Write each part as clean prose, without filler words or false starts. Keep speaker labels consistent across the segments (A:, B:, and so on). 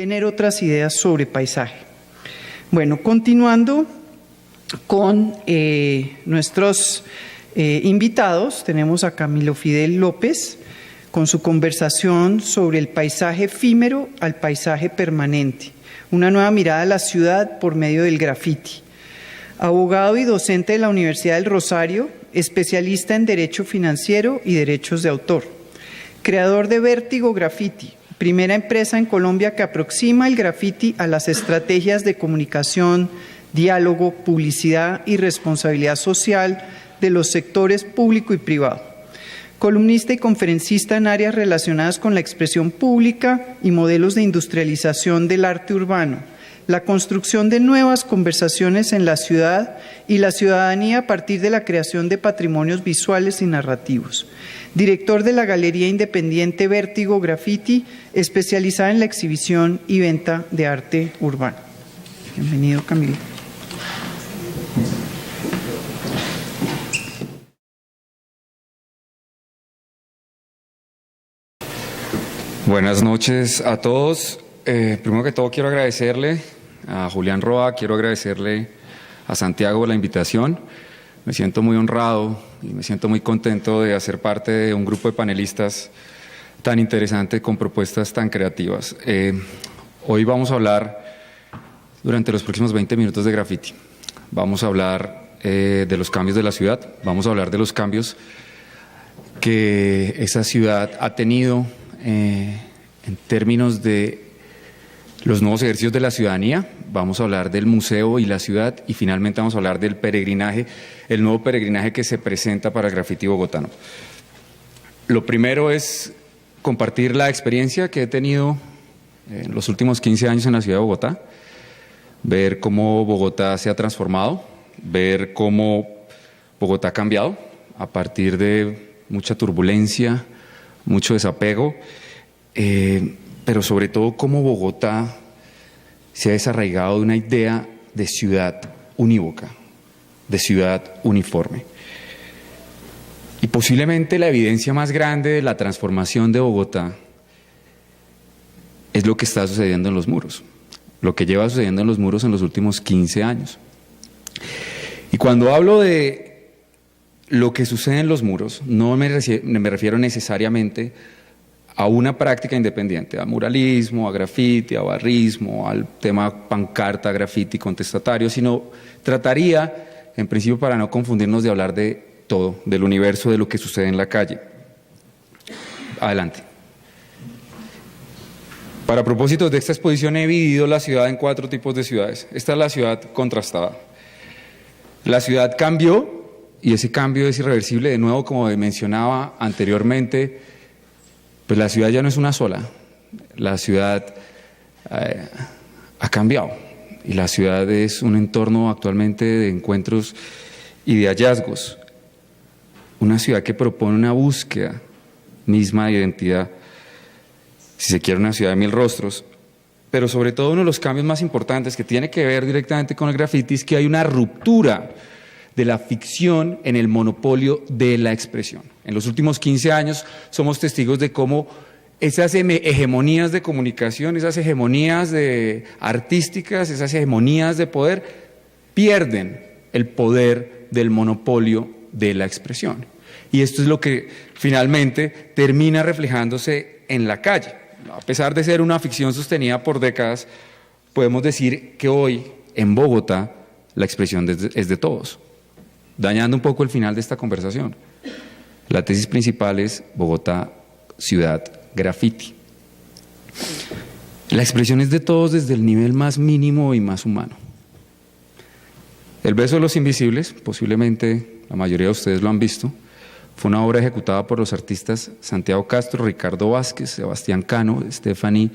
A: tener otras ideas sobre paisaje. Bueno, continuando con nuestros invitados, tenemos a Camilo Fidel López con su conversación sobre el paisaje efímero al paisaje permanente, una nueva mirada a la ciudad por medio del graffiti. Abogado y docente de la Universidad del Rosario, especialista en Derecho Financiero y Derechos de Autor. Creador de Vértigo Graffiti, primera empresa en Colombia que aproxima el graffiti a las estrategias de comunicación, diálogo, publicidad y responsabilidad social de los sectores público y privado. Columnista y conferencista en áreas relacionadas con la expresión pública y modelos de industrialización del arte urbano, la construcción de nuevas conversaciones en la ciudad y la ciudadanía a partir de la creación de patrimonios visuales y narrativos. Director de la Galería Independiente Vértigo Graffiti, especializada en la exhibición y venta de arte urbano. Bienvenido, Camilo.
B: Buenas noches a todos. Primero que todo quiero agradecerle a Julián Roa, quiero agradecerle a Santiago la invitación. Me siento muy honrado y me siento muy contento de hacer parte de un grupo de panelistas tan interesante con propuestas tan creativas. Hoy vamos a hablar durante los próximos 20 minutos de graffiti. Vamos a hablar de los cambios de la ciudad, vamos a hablar de los cambios que esa ciudad ha tenido en términos de los nuevos ejercicios de la ciudadanía, vamos a hablar del museo y la ciudad y finalmente vamos a hablar del peregrinaje, el nuevo peregrinaje que se presenta para el graffiti bogotano. Lo primero es compartir la experiencia que he tenido en los últimos 15 años en la ciudad de Bogotá, ver cómo Bogotá se ha transformado, ver cómo Bogotá ha cambiado a partir de mucha turbulencia, mucho desapego, pero sobre todo cómo Bogotá se ha desarraigado de una idea de ciudad unívoca, de ciudad uniforme. Y posiblemente la evidencia más grande de la transformación de Bogotá es lo que está sucediendo en los muros, lo que lleva sucediendo en los muros en los últimos 15 años. Y cuando hablo de lo que sucede en los muros, no me refiero necesariamente a una práctica independiente, a muralismo, a grafiti, a barrismo, al tema pancarta, grafiti contestatario, sino trataría, en principio para no confundirnos, de hablar de todo, del universo, de lo que sucede en la calle. Adelante. Para propósitos de esta exposición he dividido la ciudad en 4 tipos de ciudades. Esta es la ciudad contrastada. La ciudad cambió y ese cambio es irreversible. De nuevo, como mencionaba anteriormente, pues la ciudad ya no es una sola, la ciudad ha cambiado y la ciudad es un entorno actualmente de encuentros y de hallazgos, una ciudad que propone una búsqueda misma de identidad, si se quiere una ciudad de 1000 rostros, pero sobre todo uno de los cambios más importantes que tiene que ver directamente con el graffiti es que hay una ruptura de la ficción en el monopolio de la expresión. En los últimos 15 años somos testigos de cómo esas hegemonías de comunicación, esas hegemonías artísticas, esas hegemonías de poder, pierden el poder del monopolio de la expresión. Y esto es lo que finalmente termina reflejándose en la calle. A pesar de ser una ficción sostenida por décadas, podemos decir que hoy en Bogotá la expresión es de todos. Dañando un poco el final de esta conversación. La tesis principal es Bogotá, ciudad, graffiti. La expresión es de todos desde el nivel más mínimo y más humano. El beso de los invisibles, posiblemente la mayoría de ustedes lo han visto, fue una obra ejecutada por los artistas Santiago Castro, Ricardo Vázquez, Sebastián Cano, Stephanie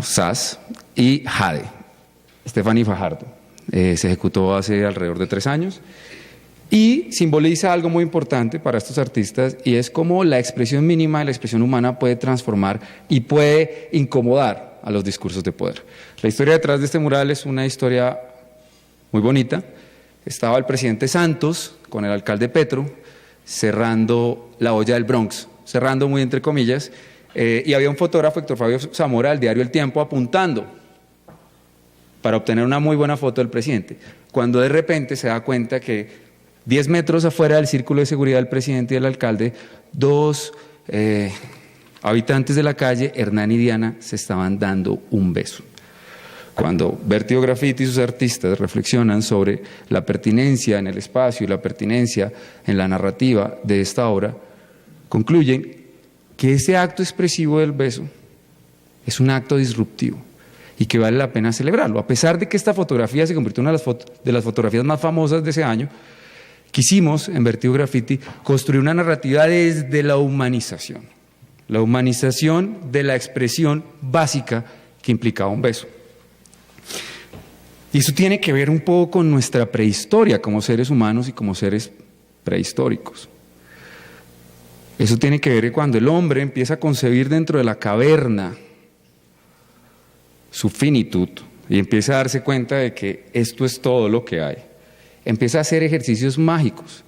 B: Sass y Jade, Stephanie Fajardo. Se ejecutó hace alrededor de 3 años y simboliza algo muy importante para estos artistas y es cómo la expresión mínima de la expresión humana puede transformar y puede incomodar a los discursos de poder. La historia detrás de este mural es una historia muy bonita. Estaba el presidente Santos con el alcalde Petro cerrando la olla del Bronx, cerrando muy entre comillas, y había un fotógrafo, Héctor Fabio Zamora, del diario El Tiempo, apuntando para obtener una muy buena foto del presidente, cuando de repente se da cuenta que 10 metros afuera del círculo de seguridad del presidente y del alcalde, dos habitantes de la calle, Hernán y Diana, se estaban dando un beso. Cuando Vértigo Graffiti y sus artistas reflexionan sobre la pertinencia en el espacio y la pertinencia en la narrativa de esta obra, concluyen que ese acto expresivo del beso es un acto disruptivo y que vale la pena celebrarlo. A pesar de que esta fotografía se convirtió en una de las fotografías más famosas de ese año, quisimos, en Vértigo Graffiti, construir una narrativa desde la humanización de la expresión básica que implicaba un beso. Y eso tiene que ver un poco con nuestra prehistoria como seres humanos y como seres prehistóricos. Eso tiene que ver cuando el hombre empieza a concebir dentro de la caverna su finitud y empieza a darse cuenta de que esto es todo lo que hay. Empieza a hacer ejercicios mágicos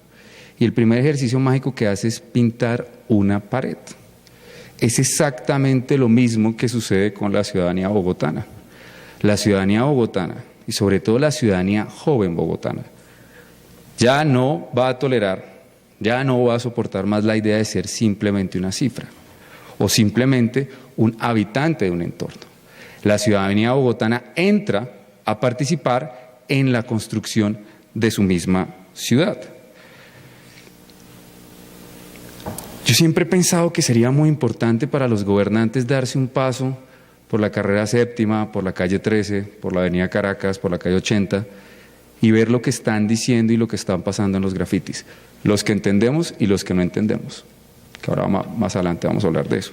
B: y el primer ejercicio mágico que hace es pintar una pared. Es exactamente lo mismo que sucede con la ciudadanía bogotana. La ciudadanía bogotana, y sobre todo la ciudadanía joven bogotana, ya no va a tolerar, ya no va a soportar más la idea de ser simplemente una cifra o simplemente un habitante de un entorno. La ciudadanía bogotana entra a participar en la construcción de su misma ciudad. Yo siempre he pensado que sería muy importante para los gobernantes darse un paso por la carrera séptima, por la calle 13, por la avenida Caracas, por la calle 80, y ver lo que están diciendo y lo que están pasando en los grafitis, los que entendemos y los que no entendemos, que ahora más adelante vamos a hablar de eso.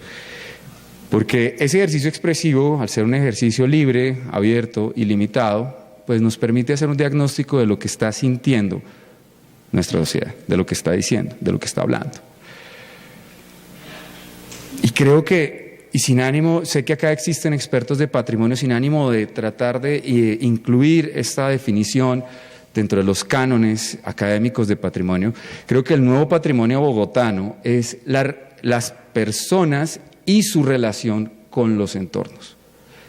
B: Porque ese ejercicio expresivo, al ser un ejercicio libre, abierto, ilimitado, pues nos permite hacer un diagnóstico de lo que está sintiendo nuestra sociedad, de lo que está diciendo, de lo que está hablando. Y creo que, y sin ánimo, sé que acá existen expertos de patrimonio, sin ánimo de tratar de incluir esta definición dentro de los cánones académicos de patrimonio, creo que el nuevo patrimonio bogotano es las personas y su relación con los entornos.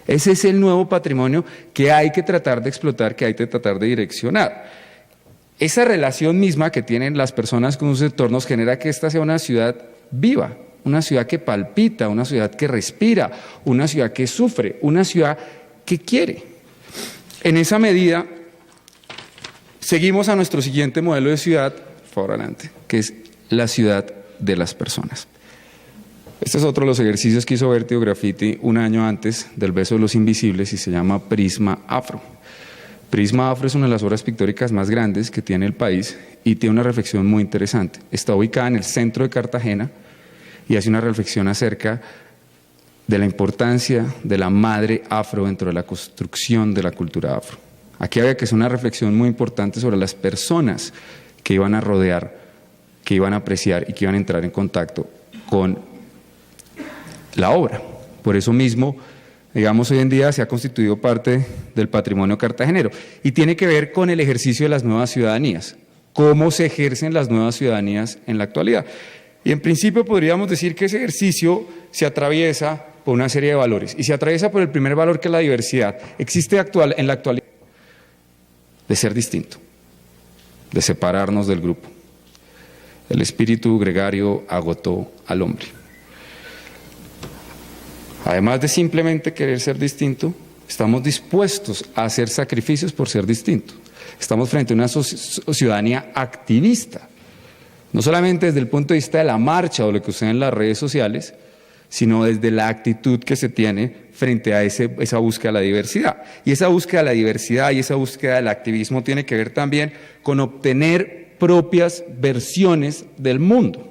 B: Ese es el nuevo patrimonio que hay que tratar de explotar, que hay que tratar de direccionar. Esa relación misma que tienen las personas con sus entornos genera que esta sea una ciudad viva, una ciudad que palpita, una ciudad que respira, una ciudad que sufre, una ciudad que quiere. En esa medida, seguimos a nuestro siguiente modelo de ciudad, por favor adelante, que es la ciudad de las personas. Este es otro de los ejercicios que hizo Vértigo Graffiti un año antes del Beso de los Invisibles y se llama Prisma Afro. Prisma Afro es una de las obras pictóricas más grandes que tiene el país y tiene una reflexión muy interesante. Está ubicada en el centro de Cartagena y hace una reflexión acerca de la importancia de la madre afro dentro de la construcción de la cultura afro. Aquí había que hacer una reflexión muy importante sobre las personas que iban a rodear, que iban a apreciar y que iban a entrar en contacto con la obra. Por eso mismo, digamos, hoy en día se ha constituido parte del patrimonio cartagenero y tiene que ver con el ejercicio de las nuevas ciudadanías, cómo se ejercen las nuevas ciudadanías en la actualidad. Y en principio podríamos decir que ese ejercicio se atraviesa por una serie de valores y se atraviesa por el primer valor, que es la diversidad. Existe en la actualidad de ser distinto, de separarnos del grupo. El espíritu gregario agotó al hombre. Además de simplemente querer ser distinto, estamos dispuestos a hacer sacrificios por ser distintos. Estamos frente a una ciudadanía activista, no solamente desde el punto de vista de la marcha o lo que sucede en las redes sociales, sino desde la actitud que se tiene frente a esa búsqueda de la diversidad. Y esa búsqueda de la diversidad y esa búsqueda del activismo tiene que ver también con obtener propias versiones del mundo.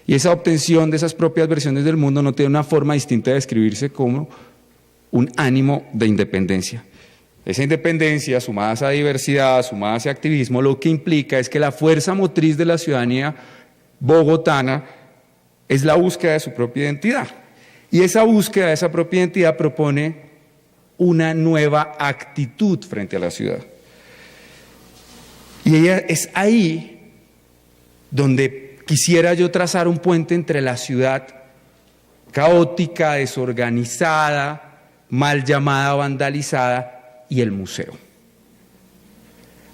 B: Y esa obtención de esas propias versiones del mundo no tiene una forma distinta de describirse como un ánimo de independencia. Esa independencia, sumada a esa diversidad, sumada a ese activismo, lo que implica es que la fuerza motriz de la ciudadanía bogotana es la búsqueda de su propia identidad. Y esa búsqueda de esa propia identidad propone una nueva actitud frente a la ciudad. Y es ahí donde quisiera yo trazar un puente entre la ciudad caótica, desorganizada, mal llamada, vandalizada, y el museo.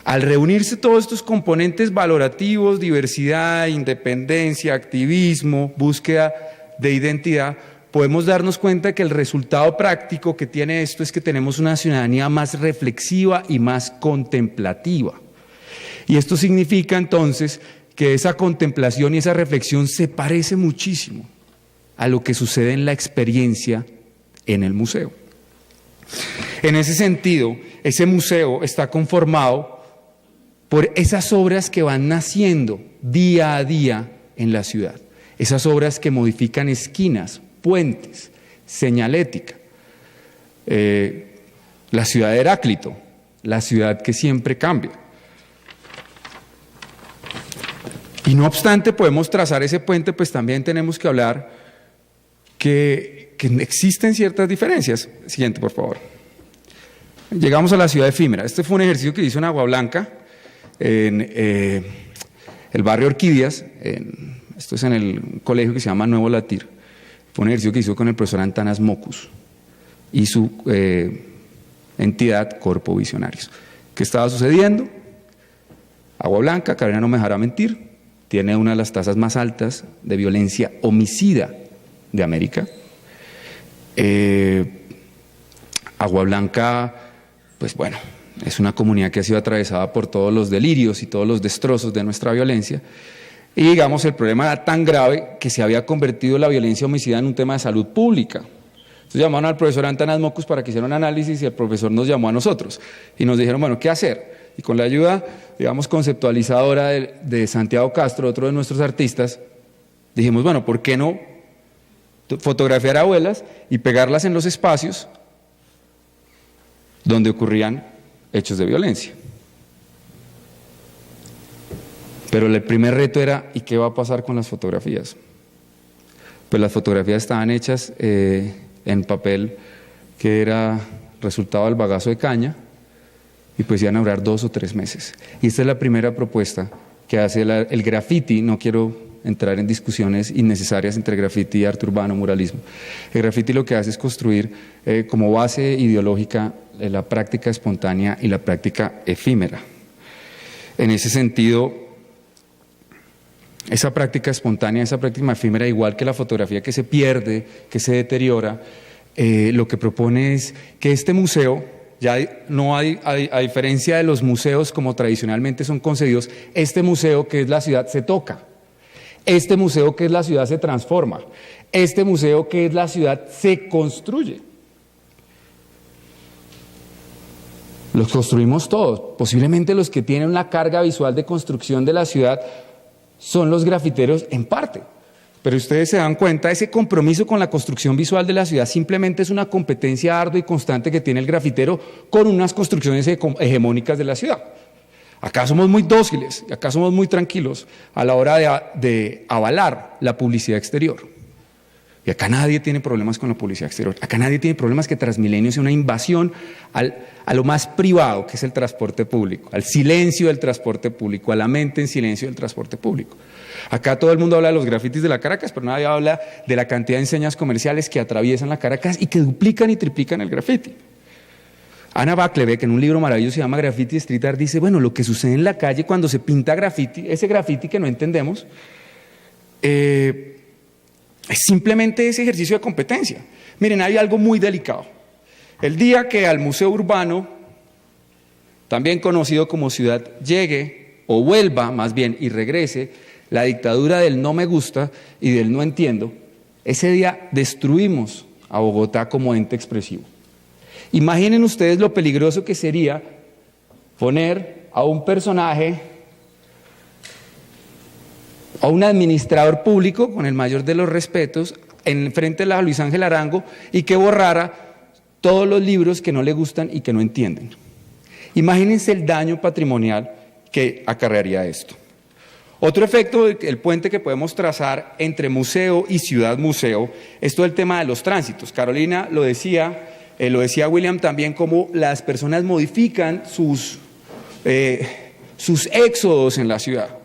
B: Al reunirse todos estos componentes valorativos, diversidad, independencia, activismo, búsqueda de identidad, podemos darnos cuenta que el resultado práctico que tiene esto es que tenemos una ciudadanía más reflexiva y más contemplativa. Y esto significa entonces que esa contemplación y esa reflexión se parece muchísimo a lo que sucede en la experiencia en el museo. En ese sentido, ese museo está conformado por esas obras que van naciendo día a día en la ciudad, esas obras que modifican esquinas, puentes, señalética. La ciudad de Heráclito, la ciudad que siempre cambia. Y no obstante podemos trazar ese puente, pues también tenemos que hablar que existen ciertas diferencias. Siguiente, por favor. Llegamos a la ciudad efímera. Este fue un ejercicio que hizo en Agua Blanca, en el barrio Orquídeas, esto es en el colegio que se llama Nuevo Latir. Fue un ejercicio que hizo con el profesor Antanas Mocus y su entidad Corpo Visionarios. ¿Qué estaba sucediendo? Agua Blanca, Carolina no me dejará mentir, tiene una de las tasas más altas de violencia homicida de América. Agua Blanca, pues bueno, es una comunidad que ha sido atravesada por todos los delirios y todos los destrozos de nuestra violencia. Y digamos, el problema era tan grave que se había convertido la violencia homicida en un tema de salud pública. Entonces llamaron al profesor Antanas Mocus para que hiciera un análisis y el profesor nos llamó a nosotros y nos dijeron, bueno, ¿qué hacer? Y con la ayuda, digamos, conceptualizadora de Santiago Castro, otro de nuestros artistas, dijimos, bueno, ¿por qué no fotografiar abuelas y pegarlas en los espacios donde ocurrían hechos de violencia? Pero el primer reto era, ¿y qué va a pasar con las fotografías? Pues las fotografías estaban hechas en papel que era resultado del bagazo de caña y pues iban a durar 2 o 3 meses. Y esta es la primera propuesta que hace el graffiti. No quiero entrar en discusiones innecesarias entre graffiti y arte urbano, muralismo. El graffiti lo que hace es construir como base ideológica la práctica espontánea y la práctica efímera. En ese sentido, esa práctica espontánea, esa práctica efímera, igual que la fotografía que se pierde, que se deteriora, lo que propone es que este museo, ya no hay, a diferencia de los museos como tradicionalmente son concebidos, este museo que es la ciudad se toca, este museo que es la ciudad se transforma, este museo que es la ciudad se construye. Los construimos todos, posiblemente los que tienen una carga visual de construcción de la ciudad son los grafiteros en parte, pero ustedes se dan cuenta, ese compromiso con la construcción visual de la ciudad simplemente es una competencia ardua y constante que tiene el grafitero con unas construcciones hegemónicas de la ciudad. Acá somos muy dóciles, acá somos muy tranquilos a la hora de avalar la publicidad exterior. Y acá nadie tiene problemas con la publicidad exterior, acá nadie tiene problemas que Transmilenio sea una invasión a lo más privado, que es el transporte público, al silencio del transporte público, a la mente en silencio del transporte público. Acá todo el mundo habla de los grafitis de la Caracas, pero nadie habla de la cantidad de enseñas comerciales que atraviesan la Caracas y que duplican y triplican el grafiti. Ana Baclebeck, en un libro maravilloso que se llama Graffiti Street Art, dice, bueno, lo que sucede en la calle cuando se pinta grafiti, ese grafiti que no entendemos, es simplemente ese ejercicio de competencia. Miren, hay algo muy delicado. El día que al Museo Urbano, también conocido como ciudad, llegue, o vuelva más bien, y regrese, la dictadura del no me gusta y del no entiendo, ese día destruimos a Bogotá como ente expresivo. Imaginen ustedes lo peligroso que sería poner a un personaje, a un administrador público, con el mayor de los respetos, en frente de la Luis Ángel Arango y que borrara todos los libros que no le gustan y que no entienden. Imagínense el daño patrimonial que acarrearía esto. Otro efecto del puente que podemos trazar entre museo y ciudad-museo es todo el tema de los tránsitos. Carolina lo decía William también, cómo las personas modifican sus éxodos en la ciudad.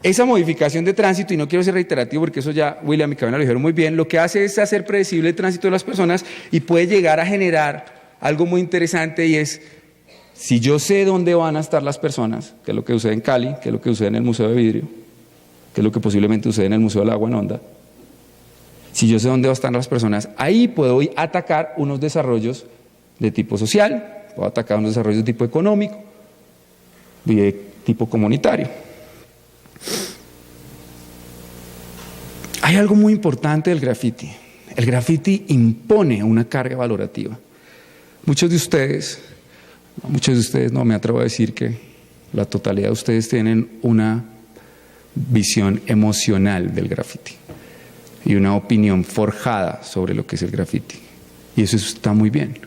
B: Esa modificación de tránsito, y no quiero ser reiterativo porque eso ya William y Cabena lo dijeron muy bien, lo que hace es hacer predecible el tránsito de las personas y puede llegar a generar algo muy interesante, y es, si yo sé dónde van a estar las personas, que es lo que sucede en Cali, que es lo que sucede en el Museo de Vidrio, que es lo que posiblemente sucede en el Museo del Agua en Honda, si yo sé dónde van a estar las personas, ahí puedo atacar unos desarrollos de tipo social, puedo atacar unos desarrollos de tipo económico y de tipo comunitario. Hay algo muy importante del graffiti. El graffiti impone una carga valorativa. Muchos de ustedes no, me atrevo a decir que la totalidad de ustedes tienen una visión emocional del graffiti y una opinión forjada sobre lo que es el graffiti. Y eso está muy bien,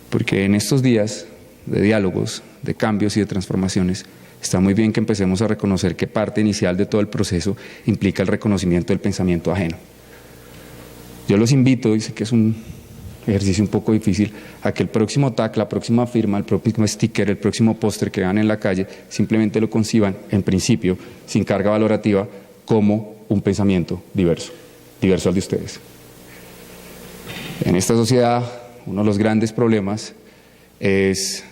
B: porque en estos días de diálogos, de cambios y de transformaciones, está muy bien que empecemos a reconocer que parte inicial de todo el proceso implica el reconocimiento del pensamiento ajeno. Yo los invito, y sé que es un ejercicio un poco difícil, a que el próximo tag, la próxima firma, el próximo sticker, el próximo póster que vean en la calle, simplemente lo conciban, en principio, sin carga valorativa, como un pensamiento diverso al de ustedes. En esta sociedad, uno de los grandes problemas es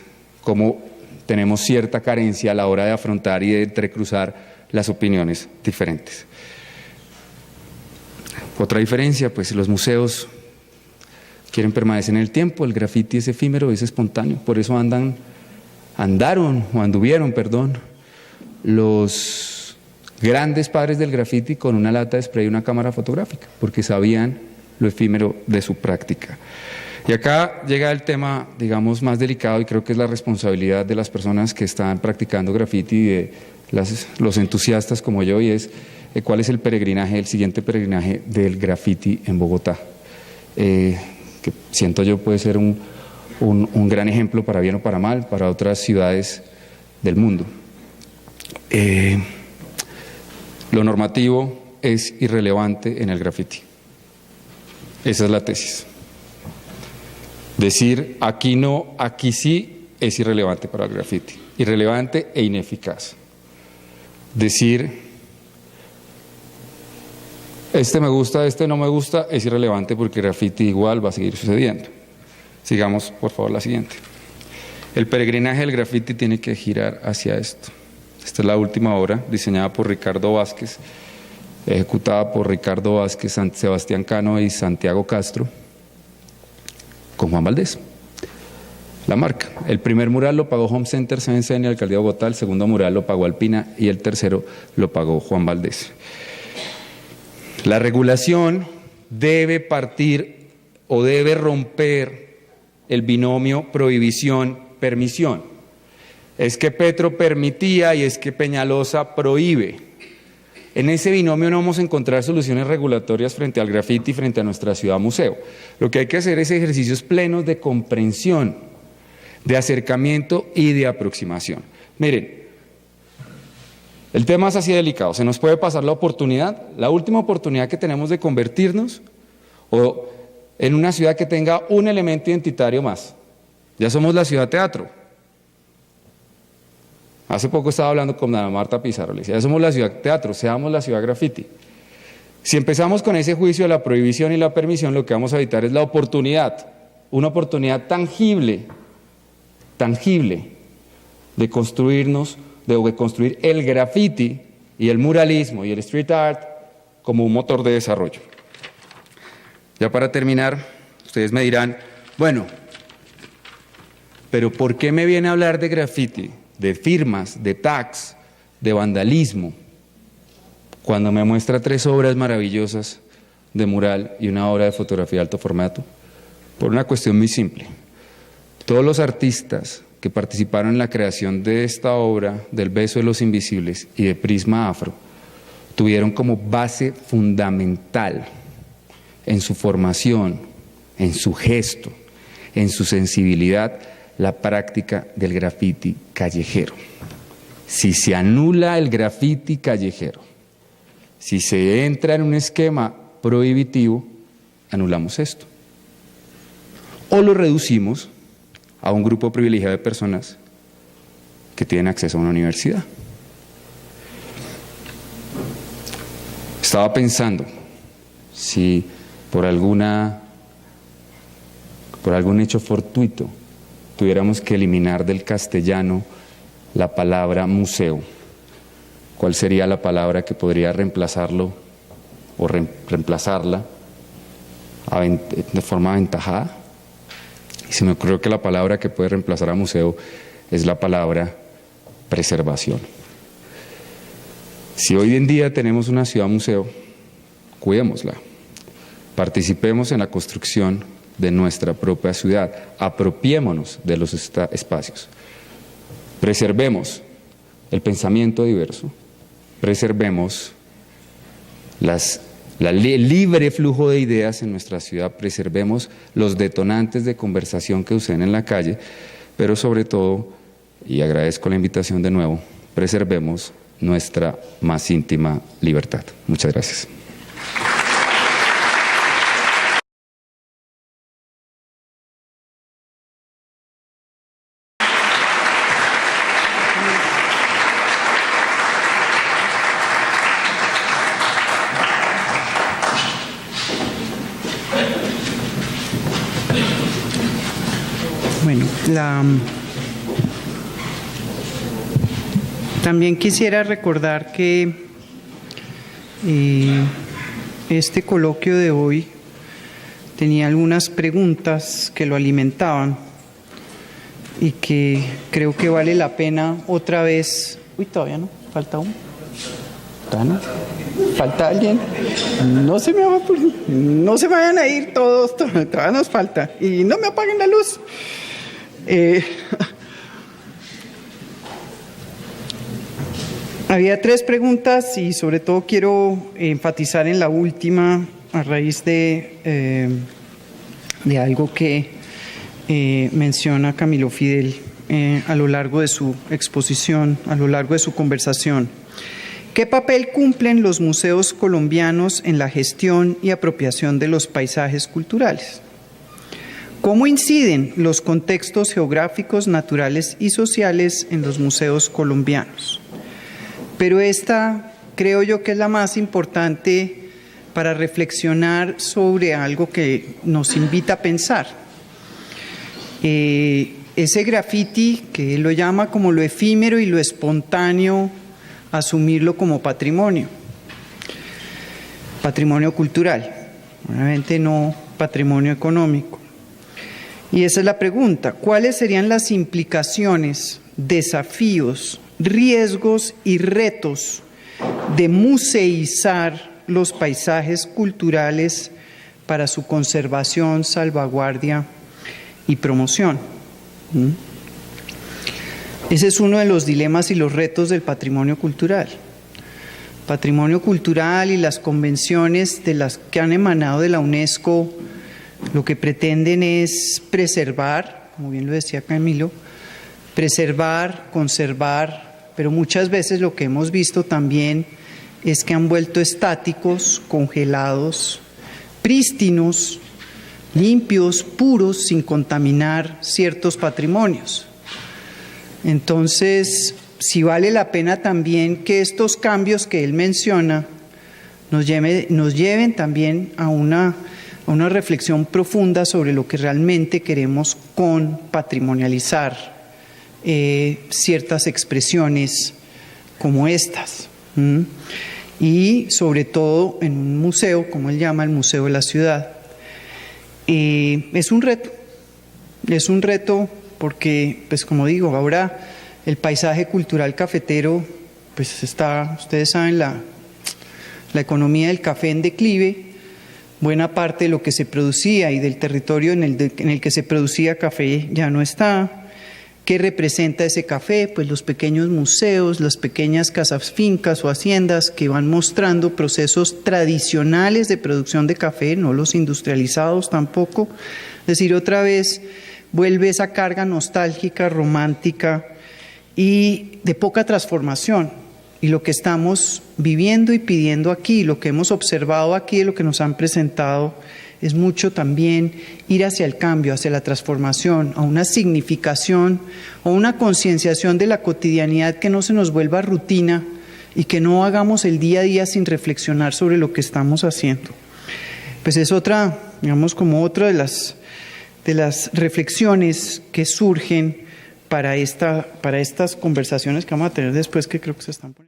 B: cómo tenemos cierta carencia a la hora de afrontar y de entrecruzar las opiniones diferentes. Otra diferencia, pues los museos quieren permanecer en el tiempo, el graffiti es efímero, es espontáneo, por eso anduvieron los grandes padres del graffiti con una lata de spray y una cámara fotográfica, porque sabían lo efímero de su práctica. Y acá llega el tema, digamos, más delicado, y creo que es la responsabilidad de las personas que están practicando graffiti y de los entusiastas como yo, y es cuál es el siguiente peregrinaje del graffiti en Bogotá, que siento yo puede ser un gran ejemplo, para bien o para mal, para otras ciudades del mundo. Lo normativo es irrelevante en el graffiti. Esa es la tesis. Decir aquí no, aquí sí, es irrelevante para el graffiti, irrelevante e ineficaz. Decir este me gusta, este no me gusta, es irrelevante, porque el graffiti igual va a seguir sucediendo. Sigamos, por favor, la siguiente. El peregrinaje del graffiti tiene que girar hacia esto. Esta es la última obra, diseñada por Ricardo Vázquez, ejecutada por Ricardo Vázquez, Sebastián Cano y Santiago Castro, con Juan Valdés. La marca. El primer mural lo pagó Home Center CNCN y Alcaldía de Bogotá, el segundo mural lo pagó Alpina y el tercero lo pagó Juan Valdés. La regulación debe partir o debe romper el binomio prohibición-permisión. Es que Petro permitía y es que Peñalosa prohíbe. En ese binomio no vamos a encontrar soluciones regulatorias frente al graffiti, frente a nuestra ciudad museo. Lo que hay que hacer es ejercicios plenos de comprensión, de acercamiento y de aproximación. Miren, el tema es así delicado. Se nos puede pasar la oportunidad, la última oportunidad que tenemos de convertirnos en una ciudad que tenga un elemento identitario más. Ya somos la ciudad teatro. Hace poco estaba hablando con Ana Marta Pizarro, le decía, ya somos la ciudad teatro, seamos la ciudad graffiti. Si empezamos con ese juicio de la prohibición y la permisión, lo que vamos a evitar es la oportunidad, una oportunidad tangible, de construir el graffiti y el muralismo y el street art como un motor de desarrollo. Ya para terminar, ustedes me dirán, bueno, pero ¿por qué me viene a hablar de graffiti, de firmas, de tags, de vandalismo, cuando me muestra 3 obras maravillosas de mural y una obra de fotografía de alto formato? Por una cuestión muy simple. Todos los artistas que participaron en la creación de esta obra, del Beso de los Invisibles y de Prisma Afro, tuvieron como base fundamental en su formación, en su gesto, en su sensibilidad, la práctica del graffiti callejero. Si se anula el graffiti callejero, si se entra en un esquema prohibitivo, anulamos esto. O lo reducimos a un grupo privilegiado de personas que tienen acceso a una universidad. Estaba pensando si por algún hecho fortuito tuviéramos que eliminar del castellano la palabra museo, ¿cuál sería la palabra que podría reemplazarlo o reemplazarla de forma aventajada? Y se me ocurrió que la palabra que puede reemplazar a museo es la palabra preservación. Si hoy en día tenemos una ciudad museo, cuidémosla, participemos en la construcción de nuestra propia ciudad, apropiémonos de los espacios, preservemos el pensamiento diverso, preservemos el libre flujo de ideas en nuestra ciudad, preservemos los detonantes de conversación que suceden en la calle, pero sobre todo, y agradezco la invitación de nuevo, preservemos nuestra más íntima libertad. Muchas gracias.
A: Bueno, también quisiera recordar que este coloquio de hoy tenía algunas preguntas que lo alimentaban y que creo que vale la pena otra vez. Uy, todavía no, falta uno. ¿Todavía no? ¿Falta alguien? No se vayan a ir todos, todavía nos falta. Y no me apaguen la luz. Había 3 preguntas y sobre todo quiero enfatizar en la última a raíz de algo que menciona Camilo Fidel a lo largo de su exposición, a lo largo de su conversación. ¿Qué papel cumplen los museos colombianos en la gestión y apropiación de los paisajes culturales? ¿Cómo inciden los contextos geográficos, naturales y sociales en los museos colombianos? Pero esta creo yo que es la más importante para reflexionar sobre algo que nos invita a pensar. Ese graffiti, que él lo llama como lo efímero y lo espontáneo, asumirlo como patrimonio cultural, obviamente no patrimonio económico. Y esa es la pregunta: ¿cuáles serían las implicaciones, desafíos, riesgos y retos de museizar los paisajes culturales para su conservación, salvaguardia y promoción? Ese es uno de los dilemas y los retos del patrimonio cultural. Patrimonio cultural y las convenciones de las que han emanado de la UNESCO lo que pretenden es preservar, como bien lo decía Camilo, preservar, conservar, pero muchas veces lo que hemos visto también es que han vuelto estáticos, congelados, prístinos, limpios, puros, sin contaminar ciertos patrimonios. Entonces, sí vale la pena también que estos cambios que él menciona nos lleven también a una reflexión profunda sobre lo que realmente queremos con patrimonializar ciertas expresiones como estas. Y sobre todo en un museo, como él llama el Museo de la Ciudad. Es un reto porque, pues como digo, ahora el paisaje cultural cafetero, pues está, ustedes saben, la economía del café en declive. Buena parte de lo que se producía y del territorio en el que se producía café ya no está. ¿Qué representa ese café? Pues los pequeños museos, las pequeñas casas fincas o haciendas que van mostrando procesos tradicionales de producción de café, no los industrializados tampoco. Es decir, otra vez vuelve esa carga nostálgica, romántica y de poca transformación. Y lo que estamos viviendo y pidiendo aquí, lo que hemos observado aquí, lo que nos han presentado, es mucho también ir hacia el cambio, hacia la transformación, a una significación o una concienciación de la cotidianidad que no se nos vuelva rutina y que no hagamos el día a día sin reflexionar sobre lo que estamos haciendo. Pues es otra, digamos, como otra de las reflexiones que surgen para estas conversaciones que vamos a tener después, que creo que se están poniendo.